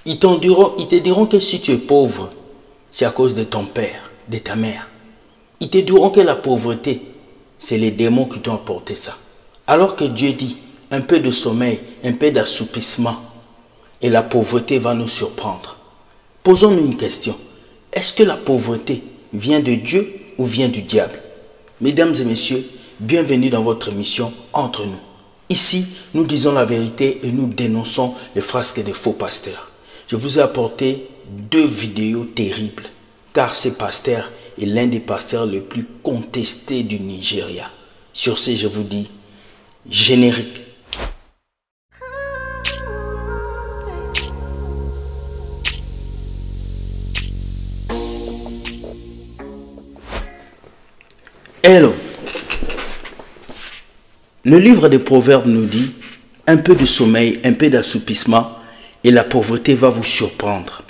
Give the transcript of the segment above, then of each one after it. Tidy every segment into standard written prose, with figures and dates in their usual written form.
Ils te diront que si tu es pauvre, c'est à cause de ton père, de ta mère. Ils te diront que la pauvreté, c'est les démons qui t'ont apporté ça. Alors que Dieu dit, un peu de sommeil, un peu d'assoupissement, et la pauvreté va nous surprendre. Posons-nous une question. Est-ce que la pauvreté vient de Dieu ou vient du diable? Mesdames et messieurs, bienvenue dans votre émission Entre nous. Ici, nous disons la vérité et nous dénonçons les frasques des faux pasteurs. Je vous ai apporté 2 vidéos terribles, car ce pasteur est l'un des pasteurs les plus contestés du Nigeria. Sur ce, je vous dis, générique. Hello. Le livre des Proverbes nous dit, un peu de sommeil, un peu d'assoupissement, et la pauvreté va vous surprendre.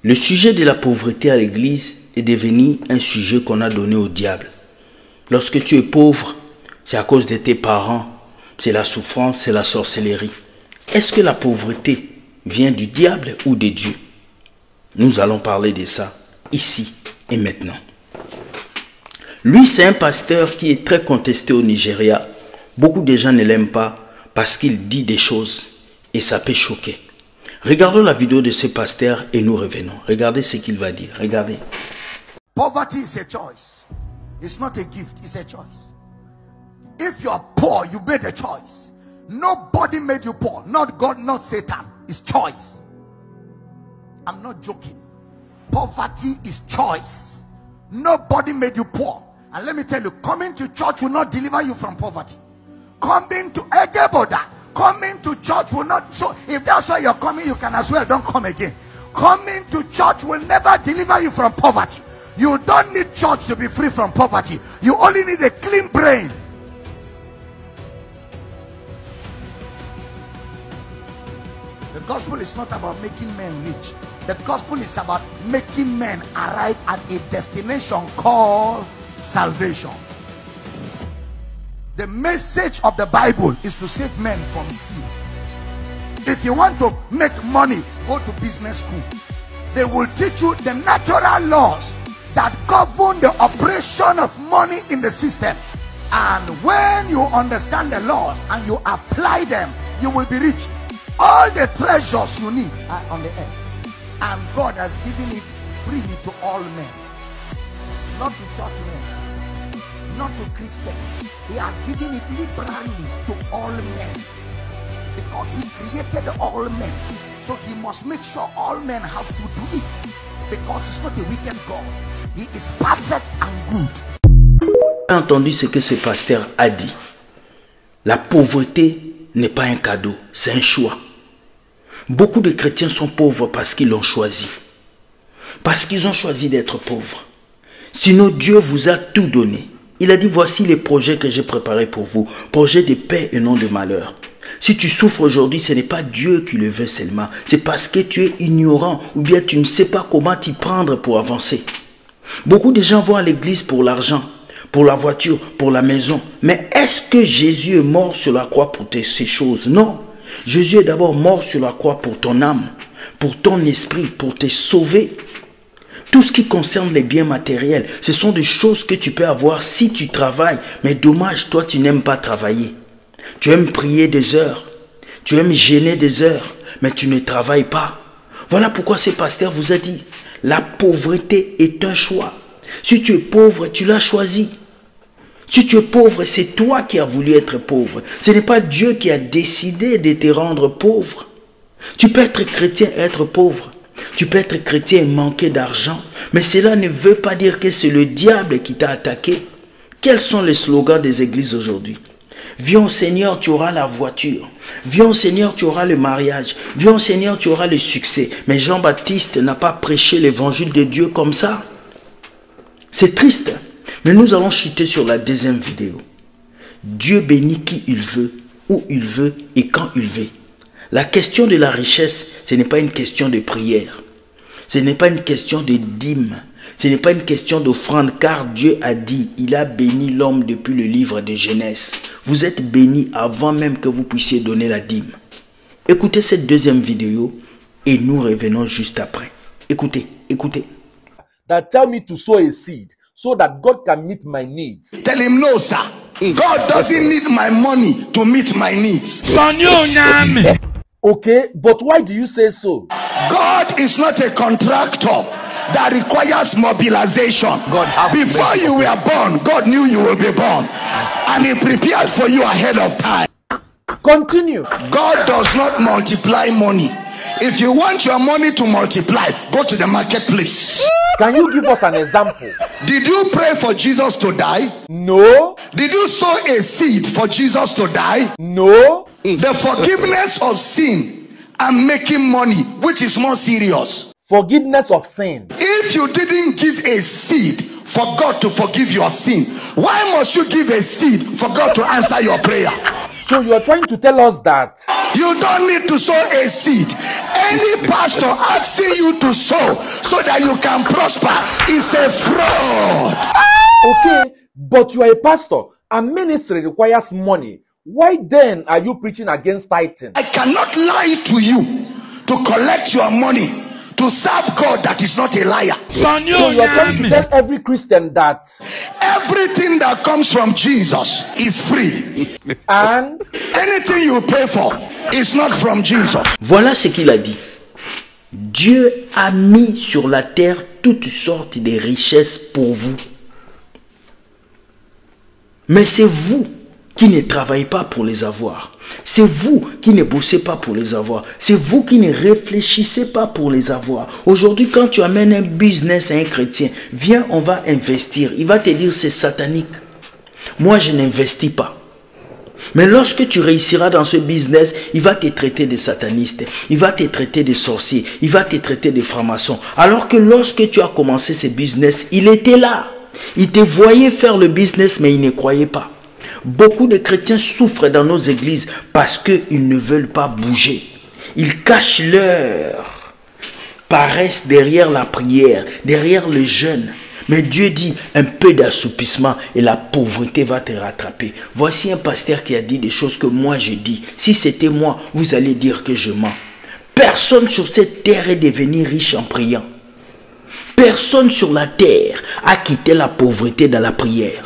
Le sujet de la pauvreté à l'église est devenu un sujet qu'on a donné au diable. Lorsque tu es pauvre, c'est à cause de tes parents, c'est la souffrance, c'est la sorcellerie. Est-ce que la pauvreté vient du diable ou de Dieu? Nous allons parler de ça ici et maintenant. Lui, c'est un pasteur qui est très contesté au Nigeria. Beaucoup de gens ne l'aiment pas parce qu'il dit des choses et ça peut choquer. Regardons la vidéo de ce pasteur et nous revenons. Regardez ce qu'il va dire. Regardez. Poverty is a choice. It's not a gift, it's a choice. If you are poor, you made a choice. Nobody made you poor. Not God, not Satan. It's choice. I'm not joking. Poverty is choice. Nobody made you poor. And let me tell you, coming to church will not deliver you from poverty. Coming to church will not. So if that's why you're coming, you can as well don't come again. Coming to church will never deliver you from poverty. You don't need church to be free from poverty. You only need a clean brain. The gospel is not about making men rich. The gospel is about making men arrive at a destination called salvation. The message of the Bible is to save men from sin. If you want to make money, go to business school. They will teach you the natural laws that govern the operation of money in the system. And when you understand the laws and you apply them, you will be rich. All the treasures you need are on the earth. And God has given it freely to all men. Not to church men, not to Christians. He has given it liberally to all men. Because he created all men. So he must make sure all men have food to eat. Because he's not a wicked God. He is perfect and good. J'ai entendu ce que ce pasteur a dit. La pauvreté n'est pas un cadeau, c'est un choix. Beaucoup de chrétiens sont pauvres parce qu'ils l'ont choisi. Parce qu'ils ont choisi d'être pauvres. Sinon, Dieu vous a tout donné. Il a dit, voici les projets que j'ai préparés pour vous. Projets de paix et non de malheur. Si tu souffres aujourd'hui, ce n'est pas Dieu qui le veut seulement. C'est parce que tu es ignorant ou bien tu ne sais pas comment t'y prendre pour avancer. Beaucoup de gens vont à l'église pour l'argent, pour la voiture, pour la maison. Mais est-ce que Jésus est mort sur la croix pour ces choses? Non. Jésus est d'abord mort sur la croix pour ton âme, pour ton esprit, pour te sauver. Tout ce qui concerne les biens matériels, ce sont des choses que tu peux avoir si tu travailles. Mais dommage, toi tu n'aimes pas travailler. Tu aimes prier des heures, tu aimes gêner des heures, mais tu ne travailles pas. Voilà pourquoi ce pasteur vous a dit, la pauvreté est un choix. Si tu es pauvre, tu l'as choisi. Si tu es pauvre, c'est toi qui as voulu être pauvre. Ce n'est pas Dieu qui a décidé de te rendre pauvre. Tu peux être chrétien et être pauvre. Tu peux être chrétien et manquer d'argent. Mais cela ne veut pas dire que c'est le diable qui t'a attaqué. Quels sont les slogans des églises aujourd'hui? Viens au Seigneur, tu auras la voiture. Viens au Seigneur, tu auras le mariage. Viens au Seigneur, tu auras le succès. Mais Jean-Baptiste n'a pas prêché l'évangile de Dieu comme ça. C'est triste. Mais nous allons chuter sur la deuxième vidéo. Dieu bénit qui il veut, où il veut et quand il veut. La question de la richesse, ce n'est pas une question de prière. Ce n'est pas une question de dîme. Ce n'est pas une question d'offrande, car Dieu a dit, il a béni l'homme depuis le livre de Genèse. Vous êtes bénis avant même que vous puissiez donner la dîme. Écoutez cette deuxième vidéo Et nous revenons juste après. Écoutez, écoutez. That tell me to sow a seed so that God can meet my needs. Tell him, no, sir. God doesn't need my money to meet my needs. Okay, but why do you say so? God is not a contractor that requires mobilization. Before you were born, God knew you will be born, and he prepared for you ahead of time. Continue. God does not multiply money. If you want your money to multiply, go to the marketplace. Can you give us an example? Did you pray for Jesus to die? No. Did you sow a seed for Jesus to die? No. The forgiveness of sin and making money, which is more serious. Forgiveness of sin. If you didn't give a seed for God to forgive your sin, why must you give a seed for God to answer your prayer? So you are trying to tell us that you don't need to sow a seed. Any pastor asking you to sow so that you can prosper is a fraud. Okay, but you are a pastor and ministry requires money. Why then are you preaching against tithing? I cannot lie to you to collect your money to serve God that is not a liar. So you are trying to tell every Christian that everything that comes from Jesus is free. And anything you pay for is not from Jesus. Voilà ce qu'il a dit. Dieu a mis sur la terre toutes sortes de richesses pour vous. Mais c'est vous qui ne travaillez pas pour les avoir. C'est vous qui ne bossez pas pour les avoir. C'est vous qui ne réfléchissez pas pour les avoir. Aujourd'hui, quand tu amènes un business à un chrétien, viens, on va investir. Il va te dire c'est satanique. Moi, je n'investis pas. Mais lorsque tu réussiras dans ce business, il va te traiter de sataniste. Il va te traiter de sorcier. Il va te traiter de franc-maçon. Alors que lorsque tu as commencé ce business, il était là. Il te voyait faire le business, mais il ne croyait pas. Beaucoup de chrétiens souffrent dans nos églises parce qu'ils ne veulent pas bouger. Ils cachent leur paresse derrière la prière, derrière le jeûne. Mais Dieu dit un peu d'assoupissement et la pauvreté va te rattraper. Voici un pasteur qui a dit des choses que moi je dis. Si c'était moi, vous allez dire que je mens. Personne sur cette terre est devenu riche en priant. Personne sur la terre a quitté la pauvreté dans la prière.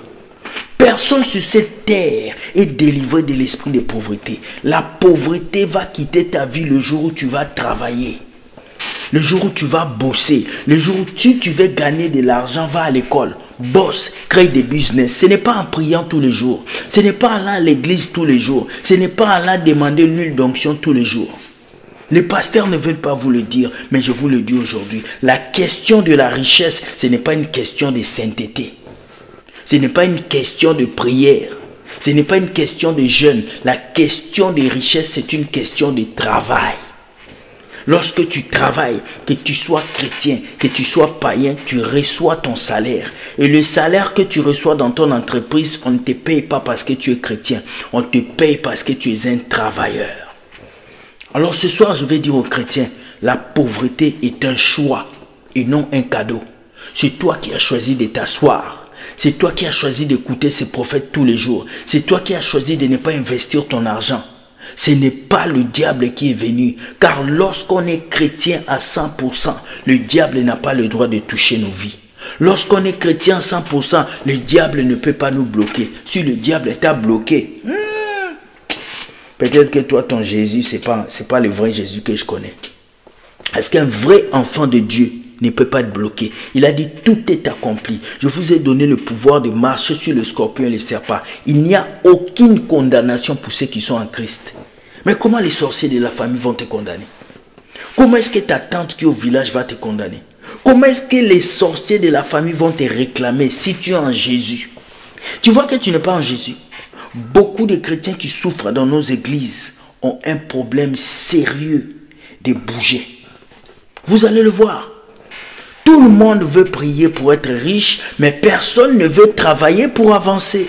Personne sur cette terre est délivré de l'esprit de pauvreté. La pauvreté va quitter ta vie le jour où tu vas travailler. Le jour où tu vas bosser. Le jour où tu veux gagner de l'argent, va à l'école. Bosse, crée des business. Ce n'est pas en priant tous les jours. Ce n'est pas en allant à l'église tous les jours. Ce n'est pas en allant demander l'huile d'onction tous les jours. Les pasteurs ne veulent pas vous le dire, mais je vous le dis aujourd'hui. La question de la richesse, ce n'est pas une question de sainteté. Ce n'est pas une question de prière. Ce n'est pas une question de jeûne. La question des richesses, c'est une question de travail. Lorsque tu travailles, que tu sois chrétien, que tu sois païen, tu reçois ton salaire. Et le salaire que tu reçois dans ton entreprise, on ne te paye pas parce que tu es chrétien. On te paye parce que tu es un travailleur. Alors ce soir, je vais dire aux chrétiens, la pauvreté est un choix et non un cadeau. C'est toi qui as choisi de t'asseoir. C'est toi qui as choisi d'écouter ces prophètes tous les jours. C'est toi qui as choisi de ne pas investir ton argent. Ce n'est pas le diable qui est venu. Car lorsqu'on est chrétien à 100%, le diable n'a pas le droit de toucher nos vies. Lorsqu'on est chrétien à 100%, le diable ne peut pas nous bloquer. Si le diable t'a bloqué, peut-être que toi, ton Jésus, ce n'est pas le vrai Jésus que je connais. Est-ce qu'un vrai enfant de Dieu ne peut pas être bloqué? Il a dit tout est accompli. Je vous ai donné le pouvoir de marcher sur le scorpion et le serpent. Il n'y a aucune condamnation pour ceux qui sont en Christ. Mais comment les sorciers de la famille vont te condamner? Comment est-ce que ta tante qui est au village va te condamner? Comment est-ce que les sorciers de la famille vont te réclamer si tu es en Jésus? Tu vois que tu n'es pas en Jésus. Beaucoup de chrétiens qui souffrent dans nos églises ont un problème sérieux de bouger. Vous allez le voir. Tout le monde veut prier pour être riche, mais personne ne veut travailler pour avancer.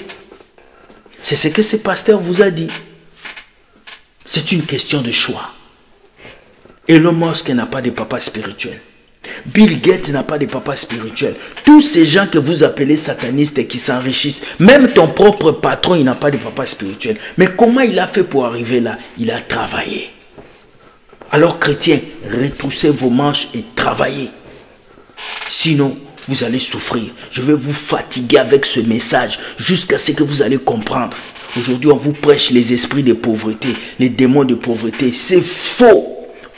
C'est ce que ce pasteur vous a dit. C'est une question de choix. Elon Musk n'a pas de papa spirituel. Bill Gates n'a pas de papa spirituel. Tous ces gens que vous appelez satanistes et qui s'enrichissent, même ton propre patron, il n'a pas de papa spirituel. Mais comment il a fait pour arriver là? Il a travaillé. Alors chrétien, retroussez vos manches et travaillez. Sinon, vous allez souffrir. Je vais vous fatiguer avec ce message jusqu'à ce que vous allez comprendre. Aujourd'hui, on vous prêche les esprits de pauvreté, les démons de pauvreté. C'est faux.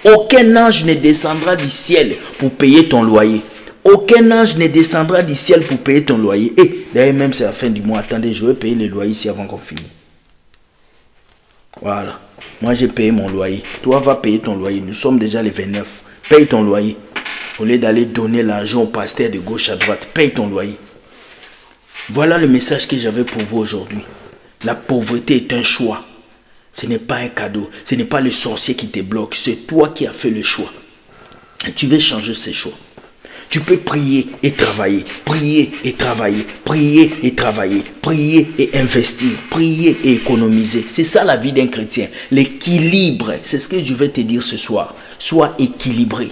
Aucun ange ne descendra du ciel pour payer ton loyer. Aucun ange ne descendra du ciel pour payer ton loyer. Et d'ailleurs, même c'est la fin du mois. Attendez, je vais payer les loyers ici avant qu'on finisse. Voilà. Moi, j'ai payé mon loyer. Toi, va payer ton loyer. Nous sommes déjà les 29. Paye ton loyer. Au lieu d'aller donner l'argent au pasteur de gauche à droite, paye ton loyer. Voilà le message que j'avais pour vous aujourd'hui. La pauvreté est un choix. Ce n'est pas un cadeau. Ce n'est pas le sorcier qui te bloque. C'est toi qui as fait le choix. Et tu veux changer ce choix. Tu peux prier et travailler. Prier et travailler. Prier et travailler. Prier et investir. Prier et économiser. C'est ça la vie d'un chrétien. L'équilibre. C'est ce que je vais te dire ce soir. Sois équilibré.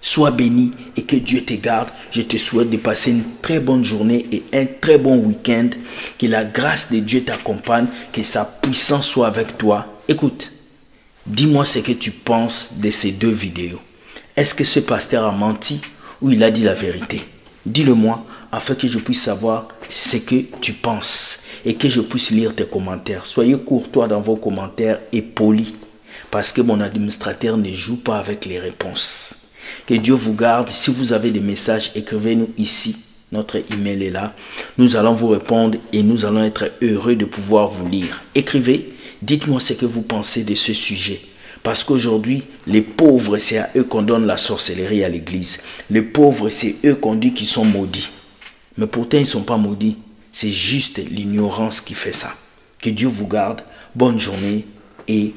Sois béni et que Dieu te garde. Je te souhaite de passer une très bonne journée et un très bon week-end. Que la grâce de Dieu t'accompagne. Que sa puissance soit avec toi. Écoute, dis-moi ce que tu penses de ces deux vidéos. Est-ce que ce pasteur a menti ou il a dit la vérité? Dis-le-moi afin que je puisse savoir ce que tu penses et que je puisse lire tes commentaires. Soyez courtois dans vos commentaires et polis parce que mon administrateur ne joue pas avec les réponses. Que Dieu vous garde. Si vous avez des messages, écrivez-nous ici. Notre email est là. Nous allons vous répondre et nous allons être heureux de pouvoir vous lire. Écrivez. Dites-moi ce que vous pensez de ce sujet. Parce qu'aujourd'hui, les pauvres, c'est à eux qu'on donne la sorcellerie à l'église. Les pauvres, c'est eux qu'on dit qu'ils sont maudits. Mais pourtant, ils ne sont pas maudits. C'est juste l'ignorance qui fait ça. Que Dieu vous garde. Bonne journée et